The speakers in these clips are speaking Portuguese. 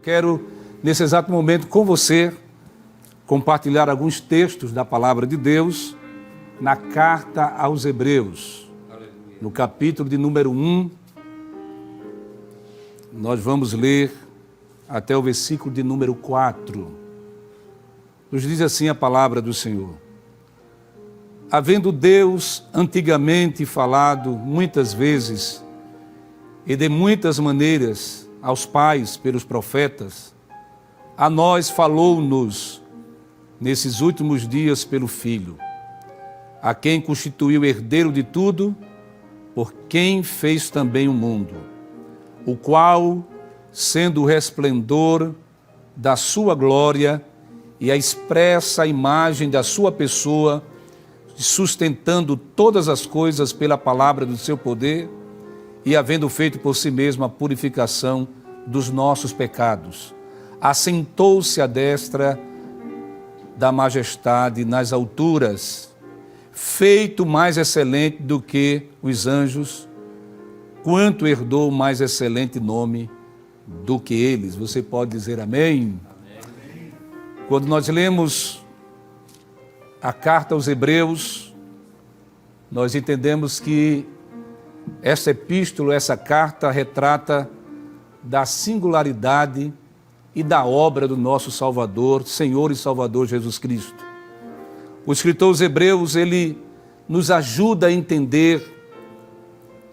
Quero, nesse exato momento, com você, compartilhar alguns textos da Palavra de Deus na Carta aos Hebreus. No capítulo de número 1, nós vamos ler até o versículo de número 4. Nos diz assim a Palavra do Senhor. Havendo Deus antigamente falado muitas vezes e de muitas maneiras aos pais pelos profetas, a nós falou-nos nesses últimos dias pelo Filho, a quem constituiu herdeiro de tudo, por quem fez também o mundo, o qual, sendo o resplendor da sua glória e a expressa imagem da sua pessoa, sustentando todas as coisas pela palavra do seu poder, e havendo feito por si mesmo a purificação dos nossos pecados, assentou-se à destra da majestade nas alturas, feito mais excelente do que os anjos, quanto herdou mais excelente nome do que eles. Você pode dizer amém? Amém. Quando nós lemos a carta aos Hebreus, nós entendemos que essa epístola, essa carta retrata da singularidade e da obra do nosso Salvador, Senhor e Salvador Jesus Cristo. O escritor aos Hebreus, ele nos ajuda a entender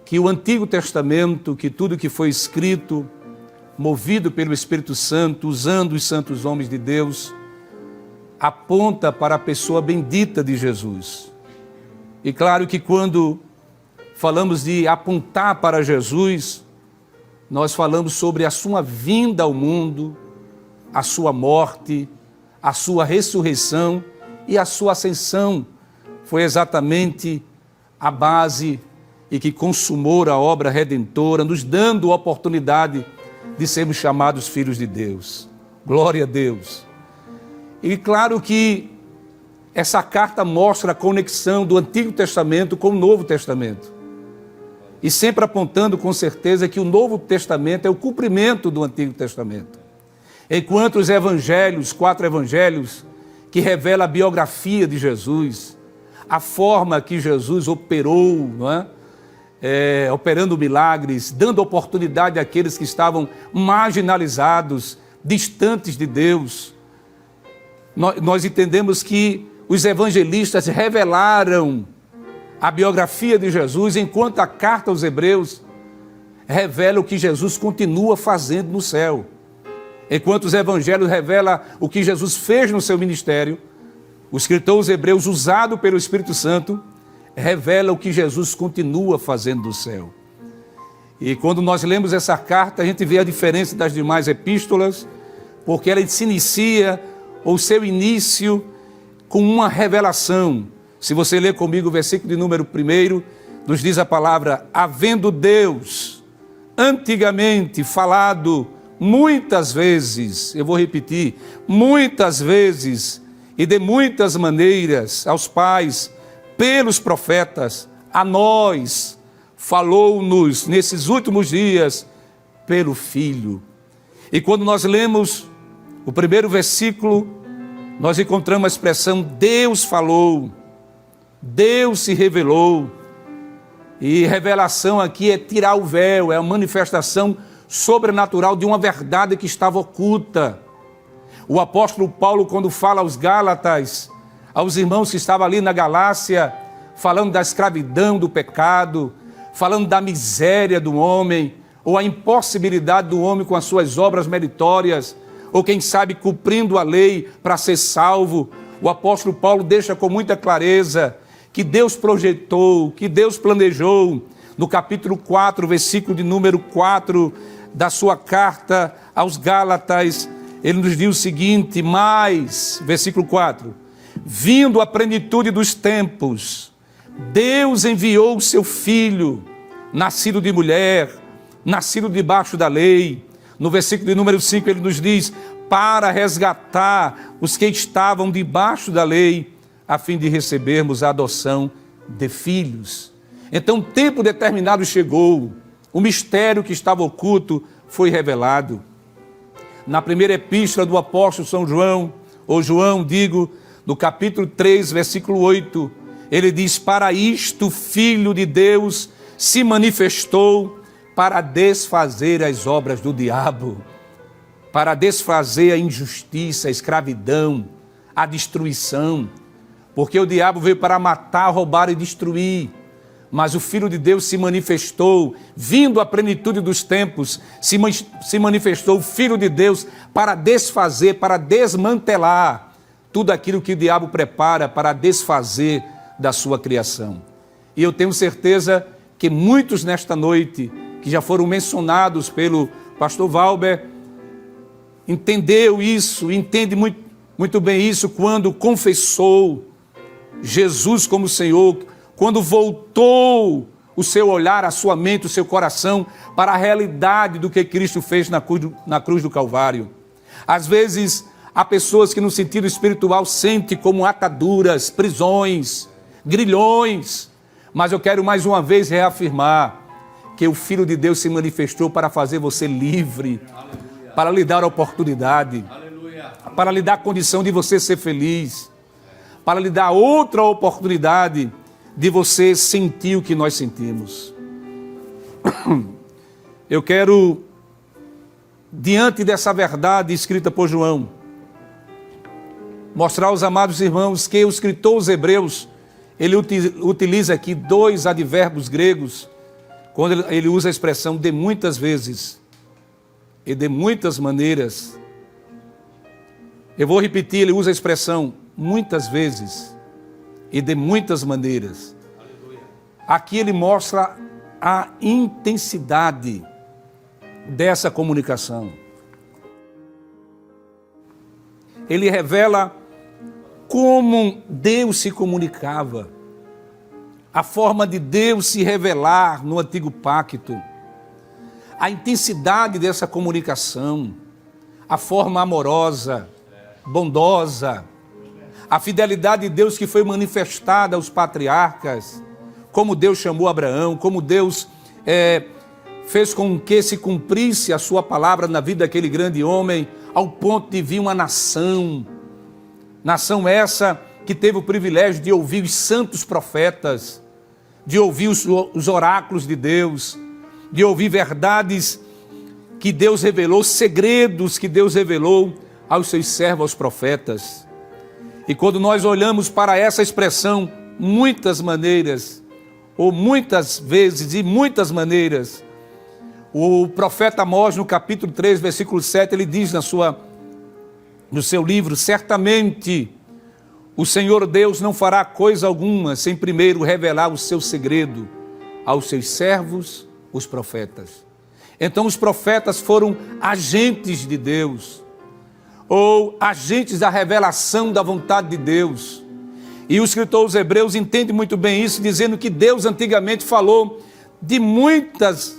que o Antigo Testamento, que tudo que foi escrito, movido pelo Espírito Santo, usando os santos homens de Deus, aponta para a pessoa bendita de Jesus. E claro que quando falamos de apontar para Jesus, nós falamos sobre a sua vinda ao mundo, a sua morte, a sua ressurreição e a sua ascensão. Foi exatamente a base e que consumou a obra redentora, nos dando a oportunidade de sermos chamados filhos de Deus. Glória a Deus. E claro que essa carta mostra a conexão do Antigo Testamento com o Novo Testamento. E sempre apontando com certeza que o Novo Testamento é o cumprimento do Antigo Testamento. Enquanto os evangelhos, 4 evangelhos, que revelam a biografia de Jesus, a forma que Jesus operou, não é? Operando milagres, dando oportunidade àqueles que estavam marginalizados, distantes de Deus. Nós entendemos que os evangelistas revelaram a biografia de Jesus, enquanto a carta aos Hebreus revela o que Jesus continua fazendo no céu. Enquanto os evangelhos revelam o que Jesus fez no seu ministério, o escritor aos Hebreus, usado pelo Espírito Santo, revela o que Jesus continua fazendo no céu. E quando nós lemos essa carta, a gente vê a diferença das demais epístolas, porque ela se inicia, ou seu início, com uma revelação. Se você ler comigo o versículo de número 1, nos diz a palavra: havendo Deus antigamente falado muitas vezes, eu vou repetir, muitas vezes e de muitas maneiras aos pais, pelos profetas, a nós, falou-nos nesses últimos dias pelo Filho. E quando nós lemos o primeiro versículo, nós encontramos a expressão Deus falou, Deus se revelou. E revelação aqui é tirar o véu, é a manifestação sobrenatural de uma verdade que estava oculta. O apóstolo Paulo, quando fala aos Gálatas, aos irmãos que estavam ali na Galácia, falando da escravidão, do pecado, falando da miséria do homem, ou a impossibilidade do homem com as suas obras meritórias, ou quem sabe cumprindo a lei para ser salvo, o apóstolo Paulo deixa com muita clareza que Deus projetou, que Deus planejou. No capítulo 4, versículo de número 4 da sua carta aos Gálatas, ele nos diz o seguinte: mas, versículo 4, vindo a plenitude dos tempos, Deus enviou o seu Filho, nascido de mulher, nascido debaixo da lei. No versículo de número 5 ele nos diz: para resgatar os que estavam debaixo da lei, a fim de recebermos a adoção de filhos. Então o tempo determinado chegou, o mistério que estava oculto foi revelado. na primeira epístola do apóstolo São João, ou João, digo, no capítulo 3, versículo 8, ele diz: para isto o Filho de Deus se manifestou, para desfazer as obras do diabo, para desfazer a injustiça, a escravidão, a destruição, porque o diabo veio para matar, roubar e destruir, mas o Filho de Deus se manifestou, vindo à plenitude dos tempos, se manifestou o Filho de Deus para desfazer, para desmantelar tudo aquilo que o diabo prepara para desfazer da sua criação. E eu tenho certeza que muitos nesta noite, que já foram mencionados pelo pastor Valber, entendeu isso, entende muito bem isso quando confessou Jesus como Senhor, quando voltou o seu olhar, a sua mente, o seu coração para a realidade do que Cristo fez na cruz do Calvário. Às vezes, há pessoas que no sentido espiritual sentem como ataduras, prisões, grilhões, mas eu quero mais uma vez reafirmar que o Filho de Deus se manifestou para fazer você livre, aleluia, para lhe dar a oportunidade, aleluia, para lhe dar a condição de você ser feliz, para lhe dar outra oportunidade de você sentir o que nós sentimos. Eu quero, diante dessa verdade escrita por João, mostrar aos amados irmãos que o escritor aos Hebreus, ele utiliza aqui dois advérbios gregos, quando ele usa a expressão de muitas vezes e de muitas maneiras. Eu vou repetir, ele usa a expressão muitas vezes e de muitas maneiras. Aqui ele mostra a intensidade dessa comunicação. Ele revela como Deus se comunicava, a forma de Deus se revelar no antigo pacto, a intensidade dessa comunicação, a forma amorosa, bondosa, a fidelidade de Deus que foi manifestada aos patriarcas, como Deus chamou Abraão, como Deus fez com que se cumprisse a sua palavra na vida daquele grande homem, ao ponto de vir uma nação essa que teve o privilégio de ouvir os santos profetas, de ouvir os oráculos de Deus, de ouvir verdades que Deus revelou, segredos que Deus revelou aos seus servos, aos profetas. E quando nós olhamos para essa expressão, muitas maneiras, ou muitas vezes e muitas maneiras, o profeta Amós, no capítulo 3, versículo 7, ele diz no seu livro: certamente o Senhor Deus não fará coisa alguma sem primeiro revelar o seu segredo aos seus servos, os profetas. Então os profetas foram agentes de Deus, ou agentes da revelação da vontade de Deus. E o escritor aos Hebreus entende muito bem isso, dizendo que Deus antigamente falou de muitas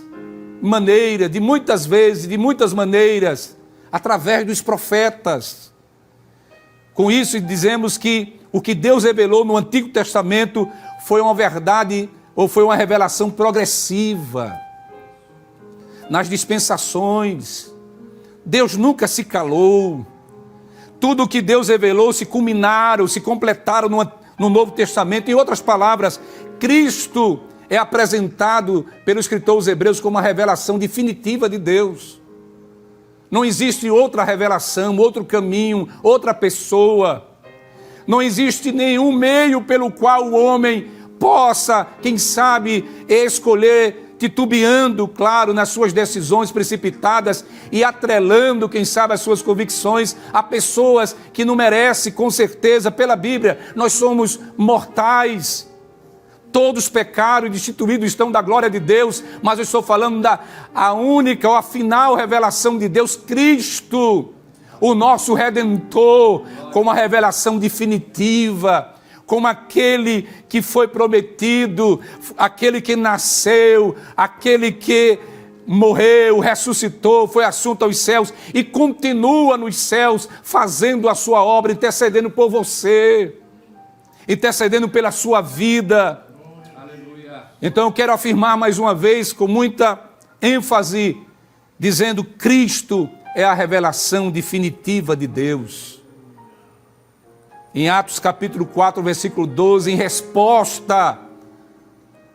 maneiras, de muitas vezes, de muitas maneiras, através dos profetas. Com isso dizemos que o que Deus revelou no Antigo Testamento foi uma verdade, ou foi uma revelação progressiva. Nas dispensações, Deus nunca se calou. Tudo o que Deus revelou se culminaram, se completaram no Novo Testamento. Em outras palavras, Cristo é apresentado pelo escritor aos Hebreus como a revelação definitiva de Deus. Não existe outra revelação, outro caminho, outra pessoa. Não existe nenhum meio pelo qual o homem possa, quem sabe, escolher, titubeando, claro, nas suas decisões precipitadas e atrelando, quem sabe, as suas convicções a pessoas que não merecem, com certeza, pela Bíblia. Nós somos mortais. Todos pecaram e destituídos estão da glória de Deus, mas eu estou falando a única ou a final revelação de Deus, Cristo, o nosso Redentor, como a revelação definitiva, como aquele que foi prometido, aquele que nasceu, aquele que morreu, ressuscitou, foi assunto aos céus e continua nos céus, fazendo a sua obra, intercedendo por você, intercedendo pela sua vida. Então eu quero afirmar mais uma vez, com muita ênfase, dizendo: Cristo é a revelação definitiva de Deus. Em Atos capítulo 4, versículo 12, em resposta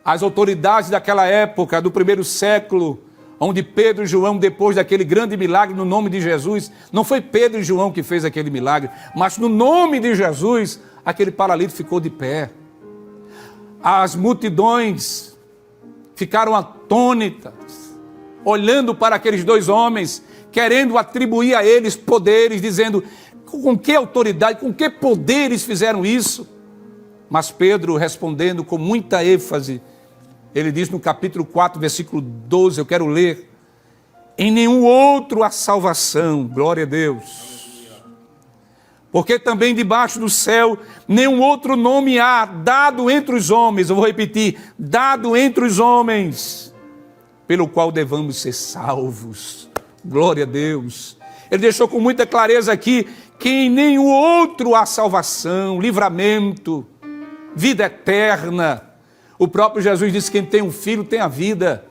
às autoridades daquela época, do primeiro século, onde Pedro e João, depois daquele grande milagre no nome de Jesus, não foi Pedro e João que fez aquele milagre, mas no nome de Jesus, aquele paralítico ficou de pé. As multidões ficaram atônitas, olhando para aqueles dois homens, querendo atribuir a eles poderes, dizendo: com que autoridade, com que poderes fizeram isso? Mas Pedro, respondendo com muita ênfase, ele diz no capítulo 4, versículo 12, eu quero ler: em nenhum outro há salvação, glória a Deus. Porque também debaixo do céu nenhum outro nome há dado entre os homens, eu vou repetir, dado entre os homens, pelo qual devamos ser salvos, glória a Deus. Ele deixou com muita clareza aqui que em nenhum outro há salvação, livramento, vida eterna. O próprio Jesus disse: quem tem um filho tem a vida,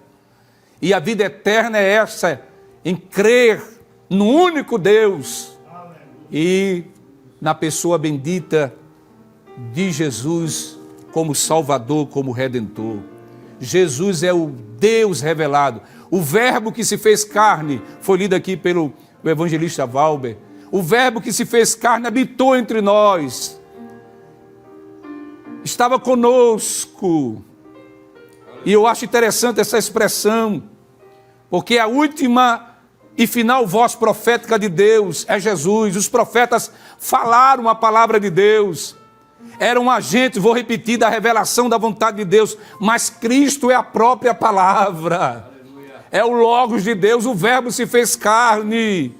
e a vida eterna é essa, em crer no único Deus e na pessoa bendita de Jesus como Salvador, como Redentor. Jesus é o Deus revelado, o Verbo que se fez carne, foi lido aqui pelo evangelista Valber. O Verbo que se fez carne habitou entre nós, estava conosco. E eu acho interessante essa expressão, porque a última e final voz profética de Deus é Jesus. Os profetas falaram a palavra de Deus, eram agentes, vou repetir, da revelação da vontade de Deus, mas Cristo é a própria palavra, é o Logos de Deus, o Verbo se fez carne.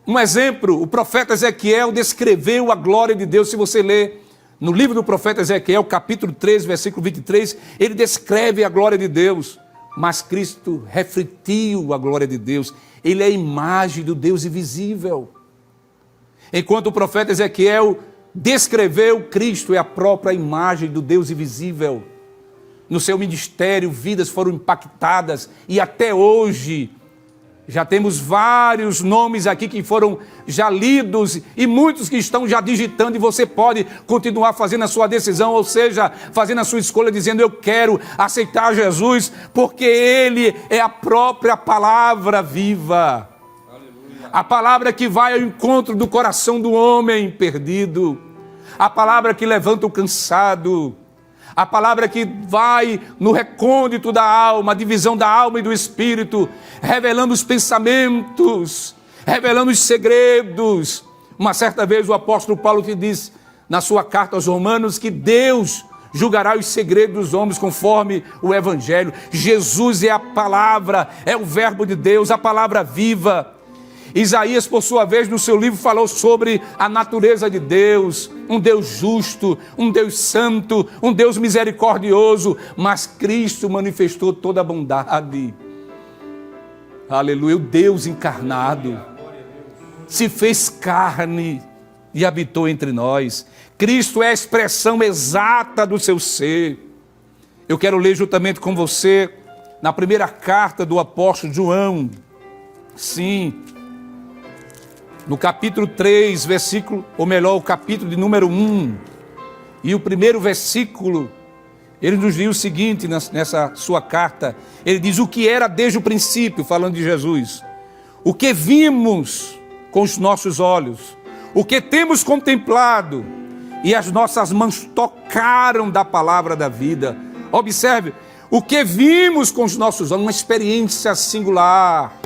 Um exemplo, o profeta Ezequiel descreveu a glória de Deus. Se você ler no livro do profeta Ezequiel, capítulo 13, versículo 23, ele descreve a glória de Deus. Mas Cristo refletiu a glória de Deus. Ele é a imagem do Deus invisível. Enquanto o profeta Ezequiel descreveu, Cristo é a própria imagem do Deus invisível. No seu ministério, vidas foram impactadas, e até hoje já temos vários nomes aqui que foram já lidos e muitos que estão já digitando, e você pode continuar fazendo a sua decisão, ou seja, fazendo a sua escolha, dizendo: eu quero aceitar Jesus, porque Ele é a própria palavra viva. Aleluia. A palavra que vai ao encontro do coração do homem perdido, a palavra que levanta o cansado, a palavra que vai no recôndito da alma, a divisão da alma e do espírito, revelando os pensamentos, revelando os segredos. Uma certa vez o apóstolo Paulo te disse na sua carta aos Romanos que Deus julgará os segredos dos homens conforme o Evangelho. Jesus é a palavra, é o Verbo de Deus, a palavra viva. Isaías, por sua vez, no seu livro falou sobre a natureza de Deus, um Deus justo, um Deus santo, um Deus misericordioso, mas Cristo manifestou toda a bondade. Aleluia, o Deus encarnado se fez carne e habitou entre nós. Cristo é a expressão exata do seu ser. Eu quero ler juntamente com você na primeira carta do apóstolo João, sim, no capítulo 3, versículo, ou melhor, o capítulo de número 1, e o primeiro versículo, ele nos diz o seguinte nessa sua carta, ele diz: o que era desde o princípio, falando de Jesus, o que vimos com os nossos olhos, o que temos contemplado, e as nossas mãos tocaram da palavra da vida. Observe, o que vimos com os nossos olhos, uma experiência singular.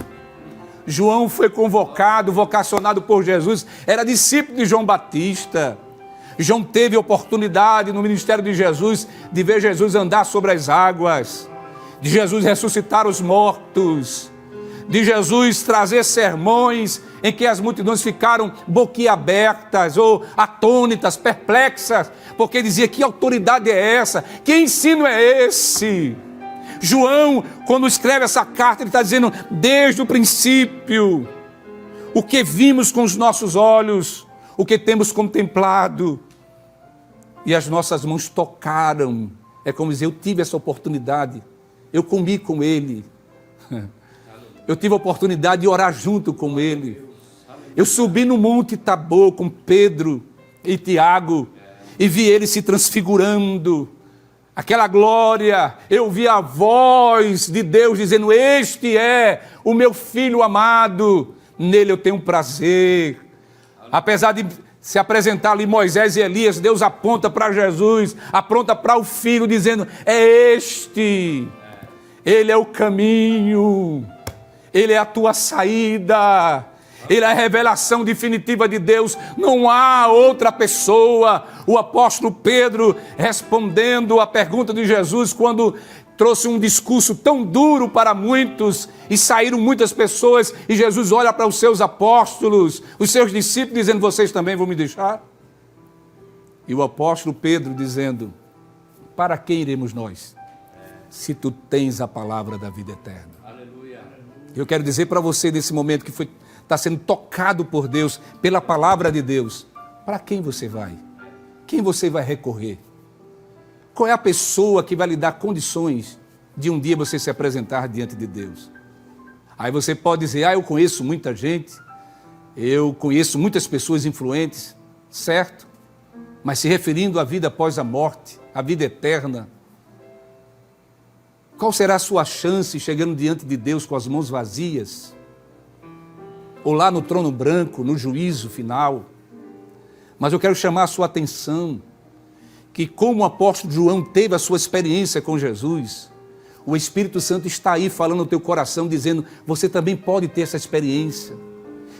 João foi convocado, vocacionado por Jesus, era discípulo de João Batista. João teve oportunidade no ministério de Jesus de ver Jesus andar sobre as águas, de Jesus ressuscitar os mortos, de Jesus trazer sermões em que as multidões ficaram boquiabertas ou atônitas, perplexas, porque dizia: que autoridade é essa? Que ensino é esse? João, quando escreve essa carta, ele está dizendo: desde o princípio, o que vimos com os nossos olhos, o que temos contemplado, e as nossas mãos tocaram. É como dizer: eu tive essa oportunidade, eu comi com ele, Eu tive a oportunidade de orar junto com ele. Eu subi no Monte Tabor com Pedro e Tiago e vi ele se transfigurando. Aquela glória, eu vi a voz de Deus dizendo: este é o meu filho amado, nele eu tenho prazer. Apesar de se apresentar ali Moisés e Elias, Deus aponta para Jesus, aponta para o Filho, dizendo: é este, ele é o caminho, ele é a tua saída, ele é a revelação definitiva de Deus, não há outra pessoa. O apóstolo Pedro, respondendo à pergunta de Jesus, quando trouxe um discurso tão duro para muitos, e saíram muitas pessoas, e Jesus olha para os seus apóstolos, os seus discípulos, dizendo: vocês também vão me deixar? E o apóstolo Pedro dizendo: para quem iremos nós, se tu tens a palavra da vida eterna? Aleluia. Eu quero dizer para você, nesse momento que está sendo tocado por Deus, pela palavra de Deus, para quem você vai? Quem você vai recorrer? Qual é a pessoa que vai lhe dar condições de um dia você se apresentar diante de Deus? Aí você pode dizer: eu conheço muita gente, eu conheço muitas pessoas influentes, certo? Mas se referindo à vida após a morte, à vida eterna, qual será a sua chance chegando diante de Deus com as mãos vazias? Ou lá no trono branco, no juízo final? Mas eu quero chamar a sua atenção que, como o apóstolo João teve a sua experiência com Jesus, o Espírito Santo está aí falando no teu coração, dizendo: você também pode ter essa experiência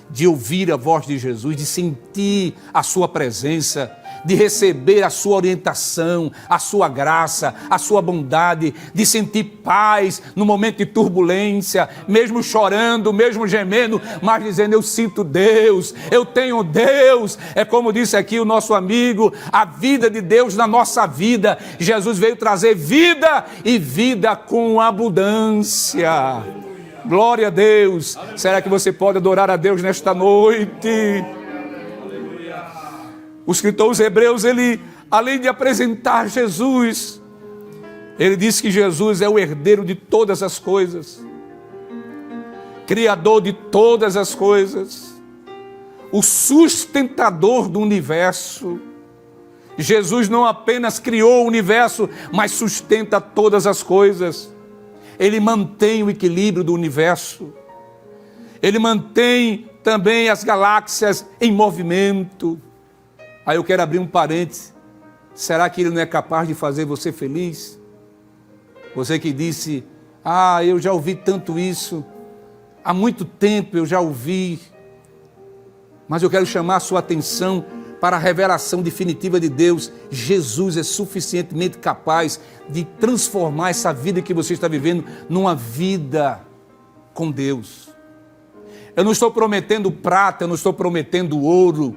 de ouvir a voz de Jesus, de sentir a sua presença, de receber a sua orientação, a sua graça, a sua bondade, de sentir paz no momento de turbulência, mesmo chorando, mesmo gemendo, mas dizendo: eu sinto Deus, eu tenho Deus. É como disse aqui o nosso amigo, a vida de Deus na nossa vida. Jesus veio trazer vida e vida com abundância. Glória a Deus. Será que você pode adorar a Deus nesta noite? O escritor aos Hebreus, ele, além de apresentar Jesus, ele diz que Jesus é o herdeiro de todas as coisas, criador de todas as coisas, o sustentador do universo. Jesus não apenas criou o universo, mas sustenta todas as coisas. Ele mantém o equilíbrio do universo. Ele mantém também as galáxias em movimento. Aí eu quero abrir um parêntese. Será que Ele não é capaz de fazer você feliz? Você que disse: eu já ouvi tanto isso, há muito tempo eu já ouvi. Mas eu quero chamar a sua atenção para a revelação definitiva de Deus. Jesus é suficientemente capaz de transformar essa vida que você está vivendo numa vida com Deus. Eu não estou prometendo prata, eu não estou prometendo ouro.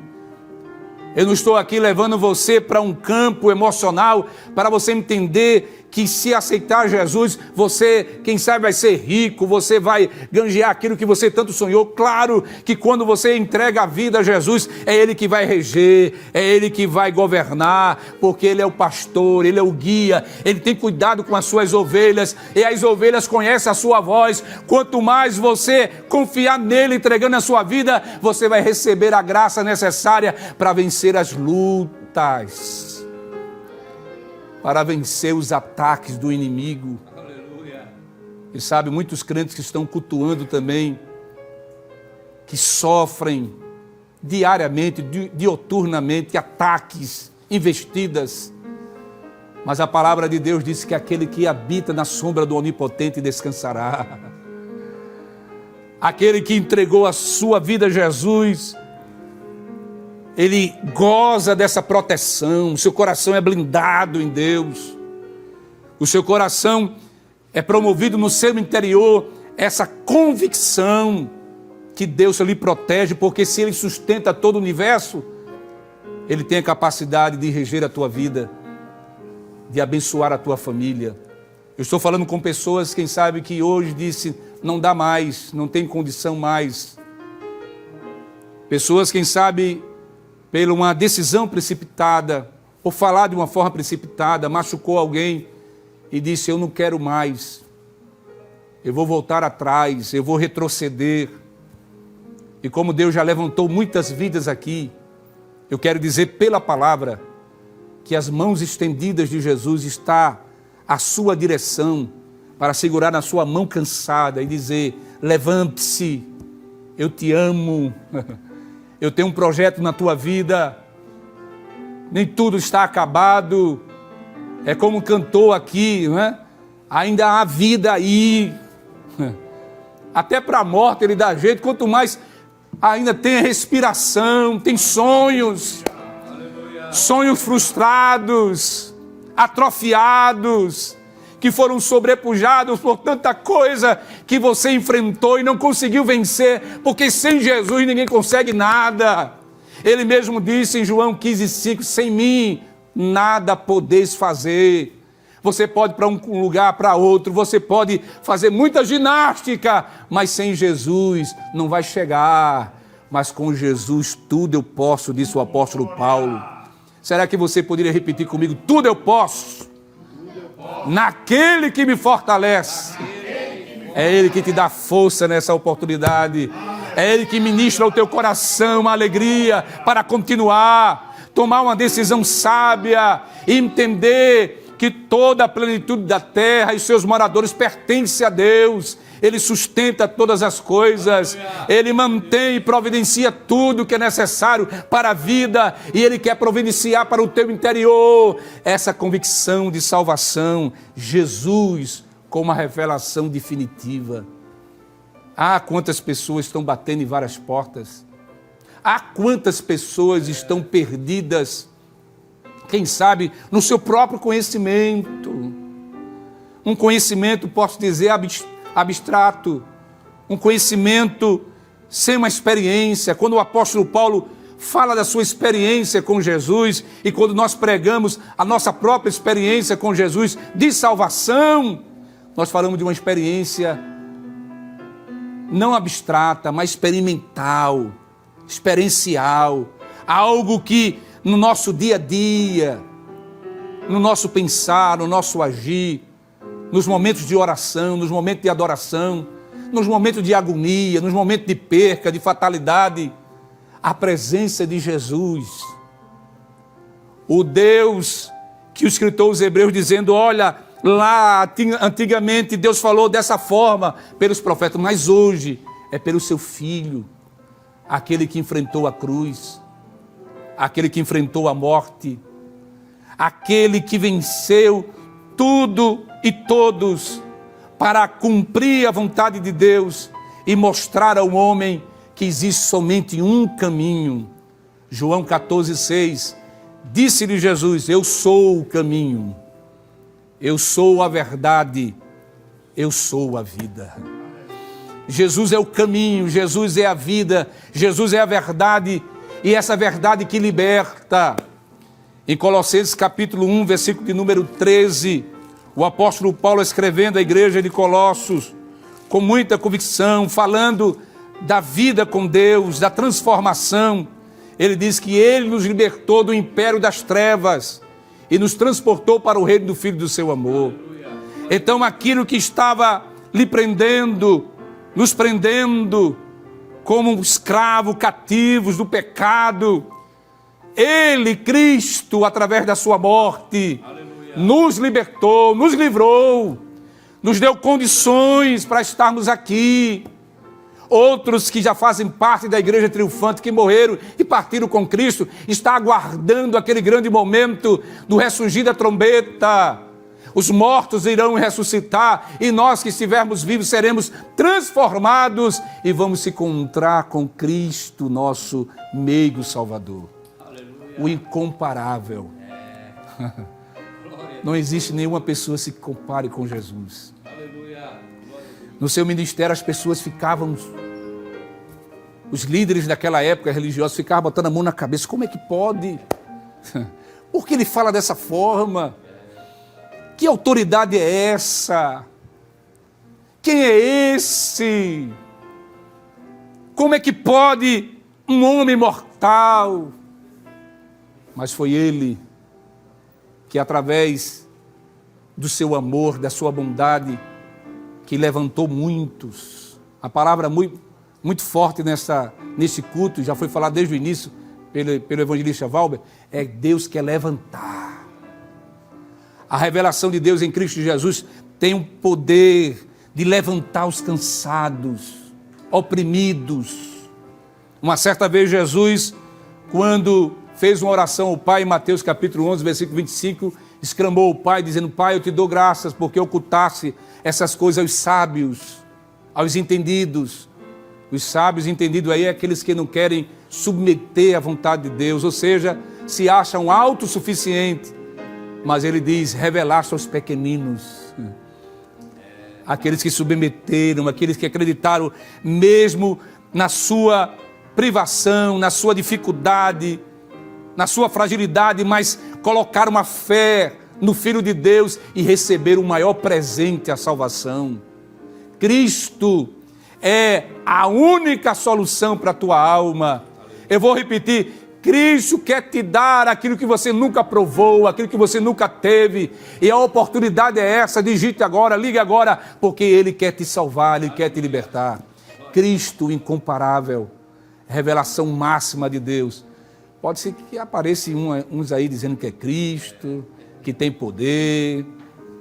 Eu não estou aqui levando você para um campo emocional para você entender que, se aceitar Jesus, você, quem sabe, vai ser rico, você vai ganhar aquilo que você tanto sonhou. Claro que quando você entrega a vida a Jesus, é Ele que vai reger, é Ele que vai governar, porque Ele é o pastor, Ele é o guia, Ele tem cuidado com as suas ovelhas, e as ovelhas conhecem a sua voz. Quanto mais você confiar nele, entregando a sua vida, você vai receber a graça necessária para vencer as lutas, para vencer os ataques do inimigo. Aleluia. E sabe, muitos crentes que estão cultuando também, que sofrem diariamente, dioturnamente, ataques, investidas. Mas a palavra de Deus diz que aquele que habita na sombra do Onipotente descansará. Aquele que entregou a sua vida a Jesus, ele goza dessa proteção. O seu coração é blindado em Deus. O seu coração é promovido no seu interior essa convicção que Deus lhe protege, porque se Ele sustenta todo o universo, Ele tem a capacidade de reger a tua vida, de abençoar a tua família. Eu estou falando com pessoas, quem sabe, que hoje disse: não dá mais, não tem condição mais. Pessoas, quem sabe, pela uma decisão precipitada, ou falar de uma forma precipitada, machucou alguém e disse: eu não quero mais. eu vou voltar atrás, eu vou retroceder. E como Deus já levantou muitas vidas aqui, eu quero dizer pela palavra que as mãos estendidas de Jesus está à sua direção para segurar na sua mão cansada e dizer: levante-se, eu te amo, eu tenho um projeto na tua vida, nem tudo está acabado. É como cantou aqui, não é? Ainda há vida aí, até para a morte ele dá jeito, quanto mais ainda tem respiração, tem sonhos, sonhos frustrados, atrofiados, que foram sobrepujados por tanta coisa que você enfrentou e não conseguiu vencer, porque sem Jesus ninguém consegue nada. Ele mesmo disse em João 15,5, sem mim nada podeis fazer. Você pode ir para um lugar, para outro, você pode fazer muita ginástica, mas sem Jesus não vai chegar. Mas com Jesus tudo eu posso, disse o apóstolo Paulo. Será que você poderia repetir comigo? Tudo eu posso, naquele que me fortalece. É Ele que te dá força nessa oportunidade. É Ele que ministra ao teu coração uma alegria para continuar, tomar uma decisão sábia, entender que toda a plenitude da terra e seus moradores pertence a Deus. Ele sustenta todas as coisas, Ele mantém e providencia tudo que é necessário para a vida, e Ele quer providenciar para o teu interior essa convicção de salvação, Jesus como uma revelação definitiva. Ah, quantas pessoas estão batendo em várias portas, ah, quantas pessoas estão perdidas, quem sabe no seu próprio conhecimento, um conhecimento, posso dizer, abstrato, um conhecimento sem uma experiência. Quando o apóstolo Paulo fala da sua experiência com Jesus, e quando nós pregamos a nossa própria experiência com Jesus de salvação, nós falamos de uma experiência não abstrata, mas experimental, experiencial, algo que no nosso dia a dia, no nosso pensar, no nosso agir, nos momentos de oração, nos momentos de adoração, nos momentos de agonia, nos momentos de perca, de fatalidade, a presença de Jesus, o Deus que o escritor aos Hebreus dizendo, olha, lá antigamente Deus falou dessa forma pelos profetas, mas hoje é pelo seu Filho, aquele que enfrentou a cruz, aquele que enfrentou a morte, aquele que venceu tudo e todos para cumprir a vontade de Deus e mostrar ao homem que existe somente um caminho. João 14,6, disse-lhe Jesus, eu sou o caminho, eu sou a verdade, eu sou a vida. Jesus é o caminho, Jesus é a vida, Jesus é a verdade, e essa verdade que liberta. Em Colossenses capítulo 1, versículo de número 13, o apóstolo Paulo escrevendo à igreja de Colossos, com muita convicção, falando da vida com Deus, da transformação, ele diz que ele nos libertou do império das trevas e nos transportou para o reino do Filho do seu amor. Então aquilo que estava lhe prendendo, nos prendendo como escravos cativos do pecado, Ele, Cristo, através da sua morte, nos libertou, nos livrou, nos deu condições para estarmos aqui. Outros que já fazem parte da igreja triunfante, que morreram e partiram com Cristo, está aguardando aquele grande momento do ressurgir da trombeta. Os mortos irão ressuscitar e nós que estivermos vivos seremos transformados e vamos se encontrar com Cristo, nosso meigo Salvador. Aleluia. O incomparável. Não existe nenhuma pessoa que se compare com Jesus. Aleluia. No seu ministério as pessoas ficavam, os líderes daquela época religiosa ficavam botando a mão na cabeça, como é que pode? Por que ele fala dessa forma? Que autoridade é essa? Quem é esse? Como é que pode um homem mortal? Mas foi ele que, através do seu amor, da sua bondade, que levantou muitos. A palavra muito forte nesse culto, já foi falado desde o início pelo evangelista Valber, é Deus quer levantar. A revelação de Deus em Cristo Jesus tem um poder de levantar os cansados, oprimidos. Uma certa vez Jesus, quando fez uma oração ao Pai, em Mateus capítulo 11, versículo 25, exclamou ao Pai, dizendo: Pai, eu te dou graças porque ocultaste essas coisas aos sábios, aos entendidos. Os sábios entendidos aí é aqueles que não querem submeter à vontade de Deus, ou seja, se acham autossuficientes. Mas ele diz: revelaste aos pequeninos. Aqueles que submeteram, aqueles que acreditaram mesmo na sua privação, na sua dificuldade, na sua fragilidade, mas colocaram a fé no Filho de Deus e receberam o maior presente, a salvação. Cristo é a única solução para a tua alma. Eu vou repetir: Cristo quer te dar aquilo que você nunca provou, aquilo que você nunca teve, e a oportunidade é essa. Digite agora, ligue agora, porque Ele quer te salvar, Ele quer te libertar. Cristo incomparável, revelação máxima de Deus. Pode ser que apareçam uns aí dizendo que é Cristo, que tem poder,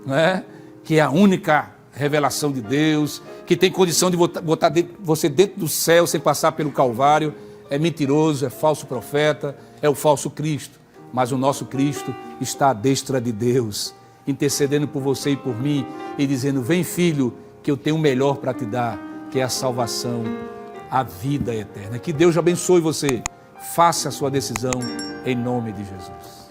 não é? Que é a única revelação de Deus, que tem condição de botar você dentro do céu sem passar pelo Calvário. É mentiroso, é falso profeta, é o falso Cristo. Mas o nosso Cristo está à destra de Deus, intercedendo por você e por mim, e dizendo: vem, filho, que eu tenho o melhor para te dar, que é a salvação, a vida eterna. Que Deus abençoe você. Faça a sua decisão em nome de Jesus.